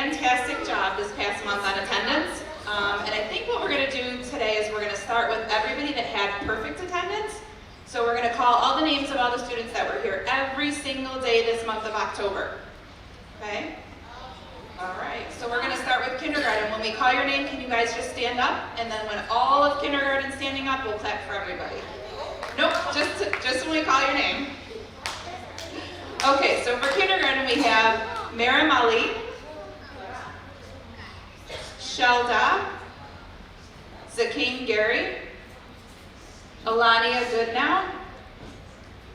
fantastic job this past month on attendance. And I think what we're going to do today is we're going to start with everybody that had perfect attendance. So we're going to call all the names of all the students that were here every single day this month of October. Okay? All right, so we're going to start with kindergarten. When we call your name, can you guys just stand up? And then when all of kindergarten standing up, we'll clap for everybody. Nope, just when we call your name. Okay, so for kindergarten we have Maram Ali, Shelda, Zakim Gary, Alania Goodnow,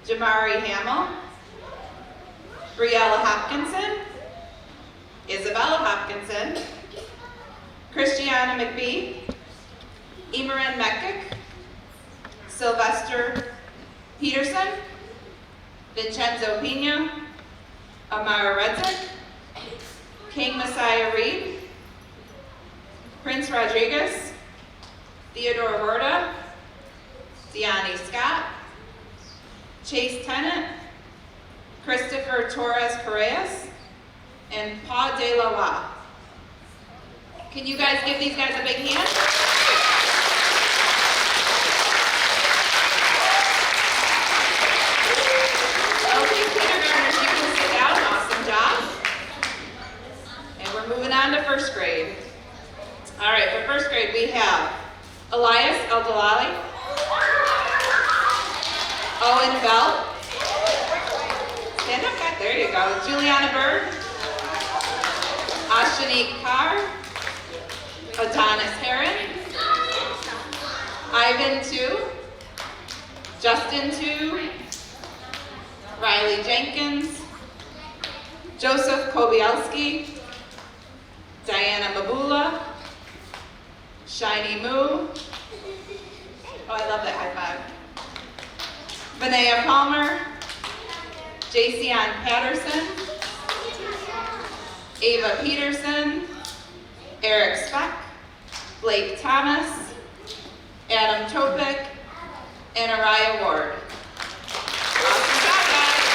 Jamari Hamill, Briella Hopkinson, Isabella Hopkinson, Christiana McBee, Imran Mekik, Sylvester Peterson, Vincenzo Pina, Amara Redzik, King Messiah Reed, Prince Rodriguez, Theodore Werda, Deani Scott, Chase Tennant, Christopher Torres Correas, and Pa De La Wa. Can you guys give these guys a big hand? Okay, kindergartners, you can sit down. Awesome job. And we're moving on to first grade. All right, for first grade we have Elias El-Dalali, Owen Bell, stand up guys, there you go, Juliana Bird, Ashanique Carr, Adonis Heron, Ivan Tu, Justin Tu, Riley Jenkins, Joseph Kobielski, Diana Mabula, Shiny Moo, oh I love that high five, Vinaya Palmer, Jason Patterson, Ava Peterson, Eric Speck, Blake Thomas, Adam Topik, and Araya Ward. Awesome job, guys.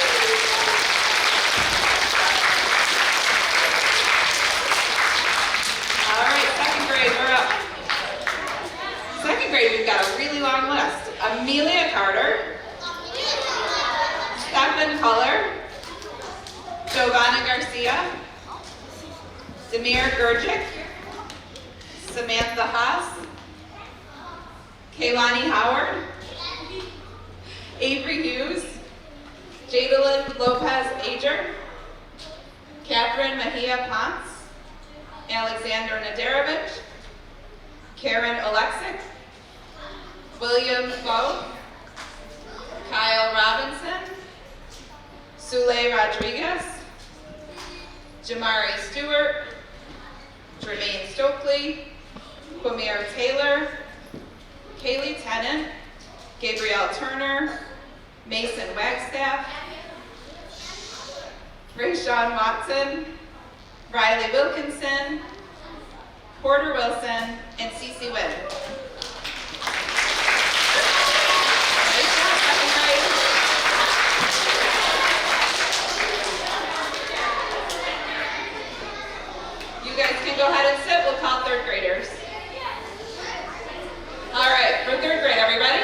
All right, second grade, we're up. Second grade, we've got a really long list. Amelia Carter, Stephen Culler, Giovanna Garcia, Demir Gurgic, Samantha Haas, Kaylani Howard, Avery Hughes, Jadalyn Lopez Ager, Catherine Mejia Ponce, Alexander Nadarovich, Karen Alexic, William Foe, Kyle Robinson, Sule Rodriguez, Jamari Stewart, Jermaine Stokely, Quamir Taylor, Kaylee Tennant, Gabrielle Turner, Mason Wagstaff, Rayshawn Watson, Riley Wilkinson, Porter Wilson, and Cece Wynn. Nice job, second grade. You guys can go ahead and sit. We'll call third graders. All right, for third grade, everybody?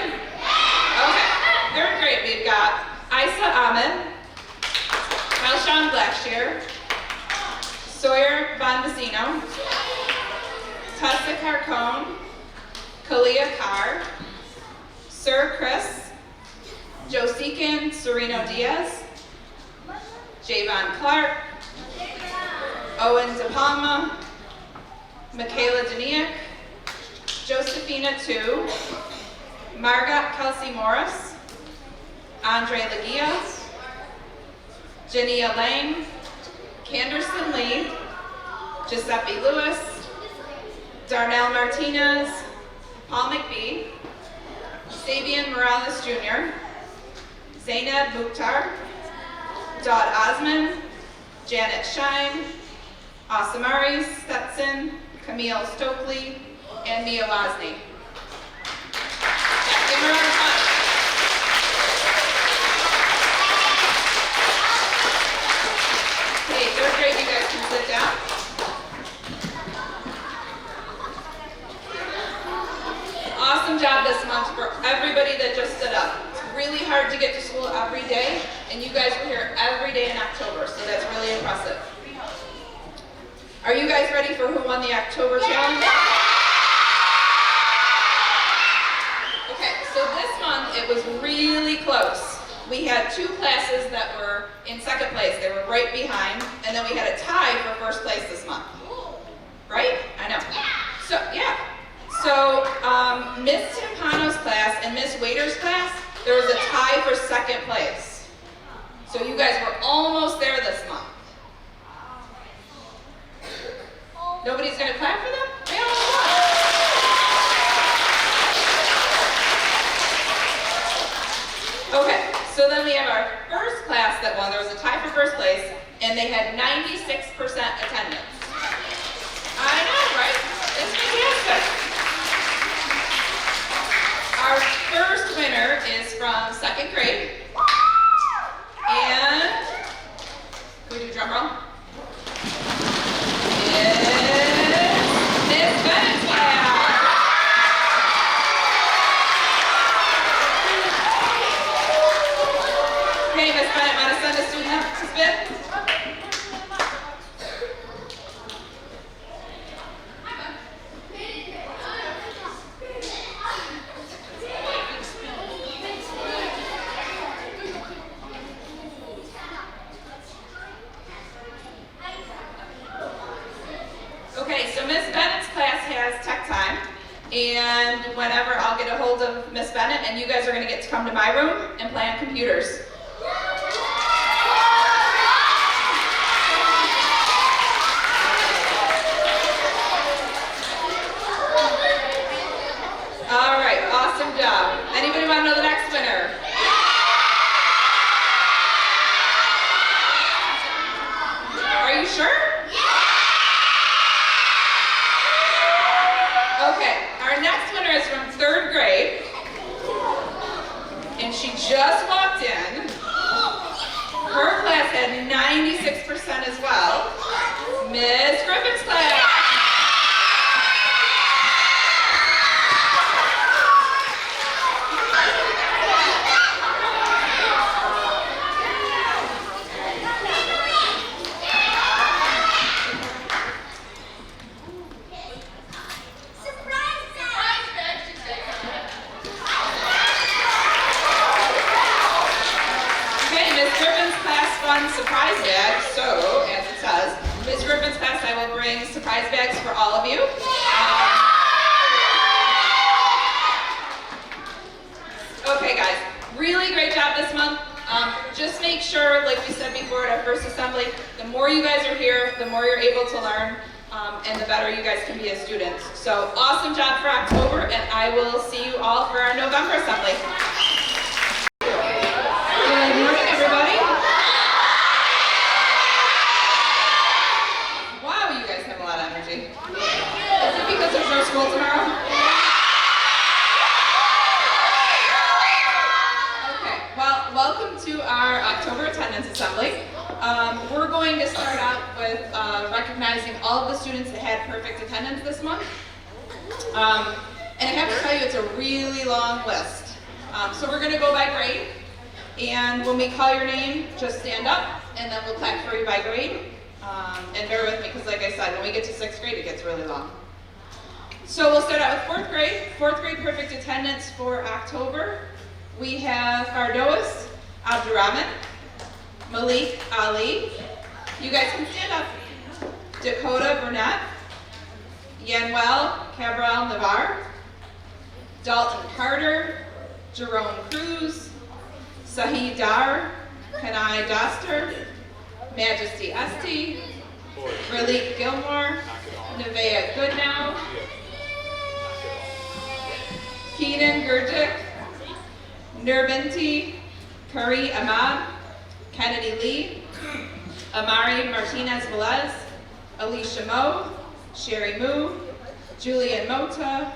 Okay, third grade, we've got Isa Ahmed, Alshon Blackshear, Sawyer Bondesino, Tessa Carcone, Kalia Carr, Sir Chris, Josican Sereno Diaz, Javon Clark, Owen De Palma, Michaela Daniak, Josephina Tu, Margot Kelsey Morris, Andre Leguia, Jania Lang, Canderson Lee, Giuseppe Lewis, Darnell Martinez, Paul McBee, Sabian Morales Jr., Zainab Mukhtar, Dot Osman, Janet Shine, Asamari Stetson, Camille Stokely, and Mia Wozni. Give her a applause. Okay, third grade, you guys can sit down. that just stood up. It's really hard to get to school every day, and you guys were here every day in October, so that's really impressive. Are you guys ready for Who Won the October Challenge? Okay, so this month it was really close. We had two classes that were in second place. They were right behind, and then we had a tie for first place this month. Right? I know. So, yeah. So, Miss Timpano's class and Miss Waiter's class, there was a tie for second place. So you guys were almost there this month. Nobody's going to clap for them? They almost won. Okay, so then we have our first class that won. There was a tie for first place, and they had 96% attendance. I know, right? It's fantastic. Our first winner is from second grade. And, can we do drum roll? It's Miss Bennett's class. Okay, Miss Bennett, want to send a student up to spin? And whenever I'll get a hold of Miss Bennett, and you guys are going to get to come to my room and play on computers. All right, awesome job. Anybody want to know the next winner? Are you sure? Okay, our next winner is from third grade, and she just walked in. Her class had 96% as well. Miss Griffin's class. Surprise bag, so as it says, Ms. Griffin's class, I will bring surprise bags for all of you. Okay guys, really great job this month. Just make sure, like we said before at our first assembly, the more you guys are here, the more you're able to learn, and the better you guys can be as students. So awesome job for October, and I will see you all for our November assembly. Good morning, everybody. Is it because there's no school tomorrow? Okay, well, welcome to our October attendance assembly. We're going to start out with recognizing all of the students that had perfect attendance this month. And I have to tell you, it's a really long list. So we're going to go by grade. And when we call your name, just stand up, and then we'll clap for you by grade. And bear with me, because like I said, when we get to 6th grade, it gets really long. So we'll start out with 4th grade. 4th grade perfect attendance for October. We have Fardoas Abdurrahman, Malik Ali. You guys can stand up. Dakota Burnett, Yanuel Cabral Navar, Dalton Carter, Jerome Cruz, Sahid Dar, Kanai Doster, Majesty Esti, Ralik Gilmore, Nevaeh Goodnow, Keenan Gurdick, Nurbinti, Curry Ahmad, Kennedy Lee, Amari Martinez Velez, Alicia Moe, Sherry Moo, Julian Mota,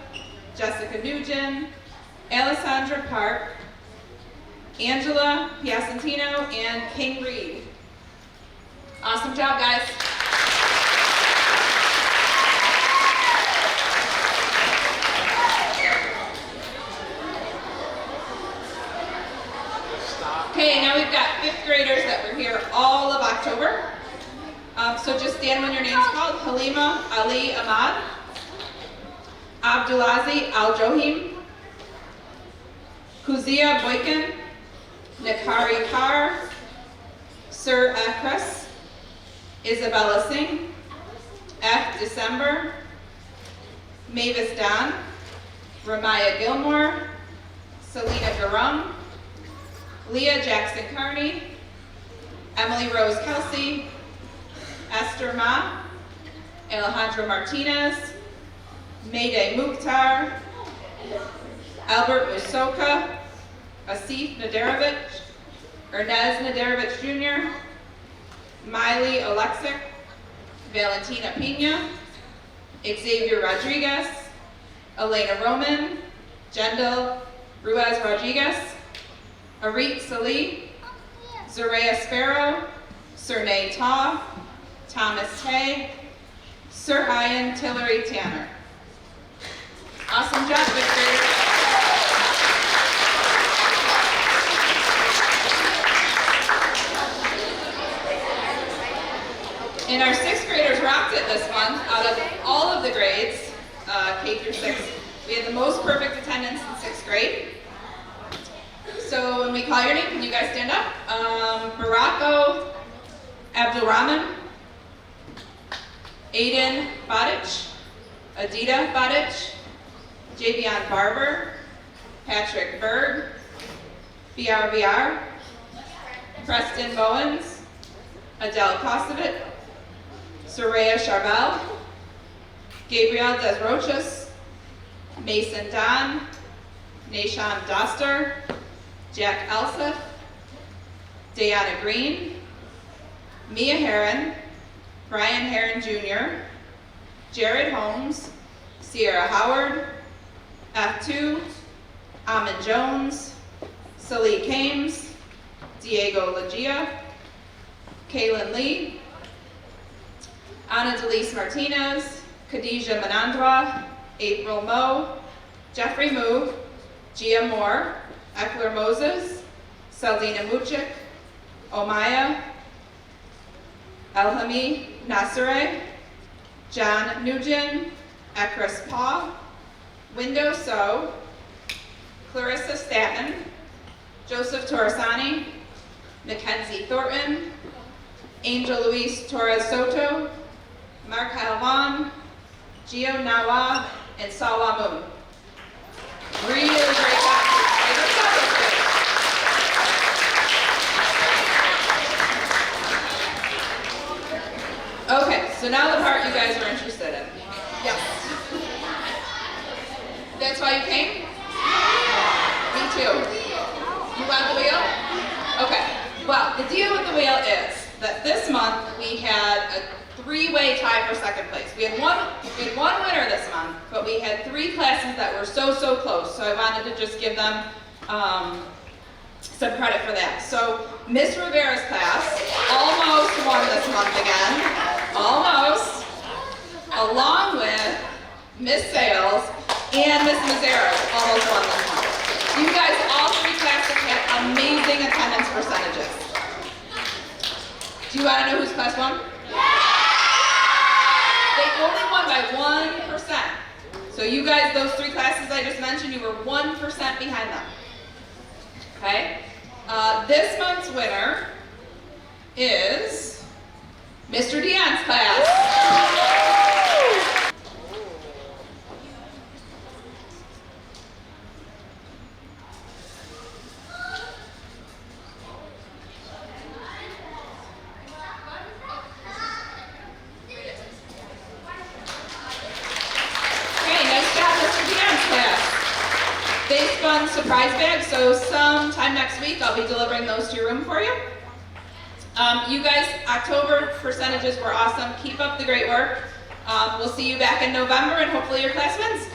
Jessica Nugent, Alessandra Park, Angela Piacentino, and King Reed. Awesome job, guys. Halima Ali Ahmad, Abdulaziz Al-Johim, Kuzia Boykin, Nikari Kar, Sir Akres, Isabella Singh, F. December, Mavis Don, Ramaya Gilmore, Selena Garum, Leah Jackson Carney, Emily Rose Kelsey, Esther Ma, Alejandra Martinez, Mayday Mukhtar, Albert Musoka, Asif Nadarovich, Ernez Nadarovich Jr., Miley Alexic, Valentina Pina, Xavier Rodriguez, Elena Roman, Jendel Ruiz Rodriguez, Arit Salih, Zorea Sparrow, Sernay Ta, Thomas Tay, Sir Ian Tillery Tanner. Awesome job, fifth graders. And our sixth graders rocked it this month. Out of all of the grades, K through 6, we had the most perfect attendance in 6th grade. So when we call your name, can you guys stand up? Barako Abdulrahman, Aiden Badic, Adita Badic, Javion Barber, Patrick Berg, BR, Preston Bowens, Adele Kosovic, Soraya Charbel, Gabriel Desrochas, Mason Don, Nashawn Doster, Jack Elseth, Diana Green, Mia Heron, Brian Heron Jr., Jared Holmes, Sierra Howard, F2, Amin Jones, Salih Kames, Diego Legia, Kaylin Lee, Ana Delise Martinez, Khadijah Manandra, April Moe, Jeffrey Moog, Gia Moore, Eckler Moses, Saldina Muchik, Omaya, Elhami Nasere, John Nugent, Ekris Paw, Window So, Clarissa Staton, Joseph Torresani, Mackenzie Thornton, Angel Luis Torres Soto, Mark Halvan, Gio Nawa, and Sawa Moon. Really great job. Okay, so now the part you guys are interested in. Yes. That's why you came? Me too. You want the wheel? Okay. Well, the deal with the wheel is that this month we had a 3-way tie for second place. We had one winner this month, but we had 3 classes that were so close. So I wanted to just give them some credit for that. So Miss Rivera's class almost won this month again. Almost. Along with Miss Sales and Miss Mazzaro almost won this month. You guys, all 3 classes had amazing attendance percentages. Do you want to know whose class won? They only won by 1%. So you guys, those 3 classes I just mentioned, you were 1% behind them. Okay? This month's winner is Mr. Dion's class. They spun surprise bags, so sometime next week I'll be delivering those to your room for you. You guys, October percentages were awesome. Keep up the great work. We'll see you back in November and hopefully your class wins.